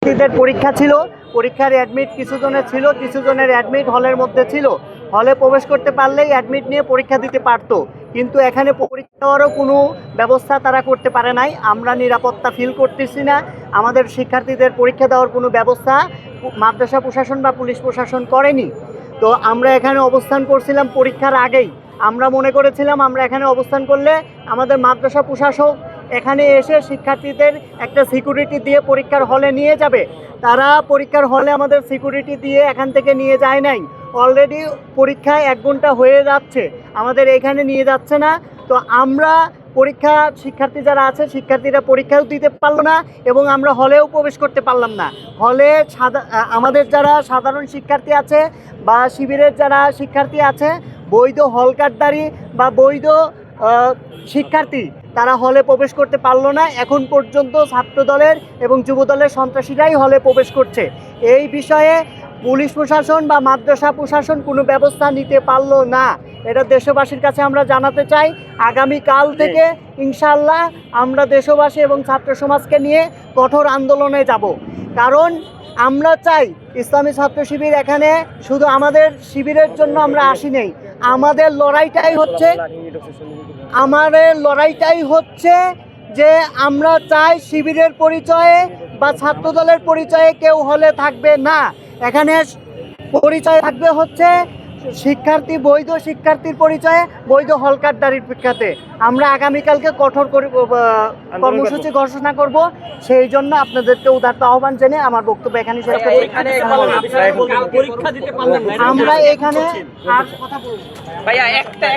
শিক্ষার্থীদের পরীক্ষা ছিল, পরীক্ষার অ্যাডমিট কিছু জনের ছিল, কিছু জনের অ্যাডমিট হলের মধ্যে ছিল। হলে প্রবেশ করতে পারলেই অ্যাডমিট নিয়ে পরীক্ষা দিতে পারতো, কিন্তু এখানে পরীক্ষা দেওয়ারও কোনো ব্যবস্থা তারা করতে পারে নাই। আমরা নিরাপত্তা ফিল করতেছি না। আমাদের শিক্ষার্থীদের পরীক্ষা দেওয়ার কোনো ব্যবস্থা মাদ্রাসা প্রশাসন বা পুলিশ প্রশাসন করেনি। তো আমরা এখানে অবস্থান করছিলাম পরীক্ষার আগেই। আমরা মনে করেছিলাম আমরা এখানে অবস্থান করলে আমাদের মাদ্রাসা প্রশাসক এখানে এসে শিক্ষার্থীদের একটা সিকিউরিটি দিয়ে পরীক্ষার হলে নিয়ে যাবে। তারা পরীক্ষার হলে আমাদের সিকিউরিটি দিয়ে এখান থেকে নিয়ে যায় নাই। অলরেডি পরীক্ষায় 1 ঘন্টা হয়ে যাচ্ছে, আমাদের এখানে নিয়ে যাচ্ছে না। তো আমরা পরীক্ষা শিক্ষার্থী যারা আছে শিক্ষার্থীরা পরীক্ষাও দিতে পারলো না এবং আমরা হলেও প্রবেশ করতে পারলাম না। হলে আমাদের যারা সাধারণ শিক্ষার্থী আছে বা শিবিরের যারা শিক্ষার্থী আছে, বৈধ হল কার্ডধারী বা বৈধ শিক্ষার্থী, তারা হলে প্রবেশ করতে পারলো না। এখন পর্যন্ত ছাত্র দলের এবং যুব দলের সন্ত্রাসীরাই হলে প্রবেশ করছে। এই বিষয়ে পুলিশ প্রশাসন বা মাদ্রাসা প্রশাসন কোনো ব্যবস্থা নিতে পারলো না। এটা দেশবাসীর কাছে আমরা জানাতে চাই। আগামীকাল থেকে ইনশাআল্লাহ আমরা দেশবাসী এবং ছাত্র সমাজকে নিয়ে কঠোর আন্দোলনে যাব। কারণ আমরা চাই ইসলামী ছাত্র শিবির এখানে শুধু আমাদের শিবিরের জন্য আমরা আসি নেই। আমাদের লড়াইটাই হচ্ছে যে আমরা চাই শিবিরের পরিচয়ে বা ছাত্র দলের পরিচয়ে কেউ হলে থাকবে না। এখানে পরিচয় থাকবে হচ্ছে শিক্ষার্থী, বৈধ শিক্ষার্থীর পরিচয়ে, বৈধ হল কার্ডধারীর প্রেক্ষাতে। আমরা আগামীকালকে কঠোর কর্মসূচি ঘোষণা করব। সেই জন্য আপনাদেরকে উদারত আহ্বান জেনে আমার বক্তব্য এখানে শেষ করছি। আমরা এখানে আর কথা বলবো ভাইয়া, একটা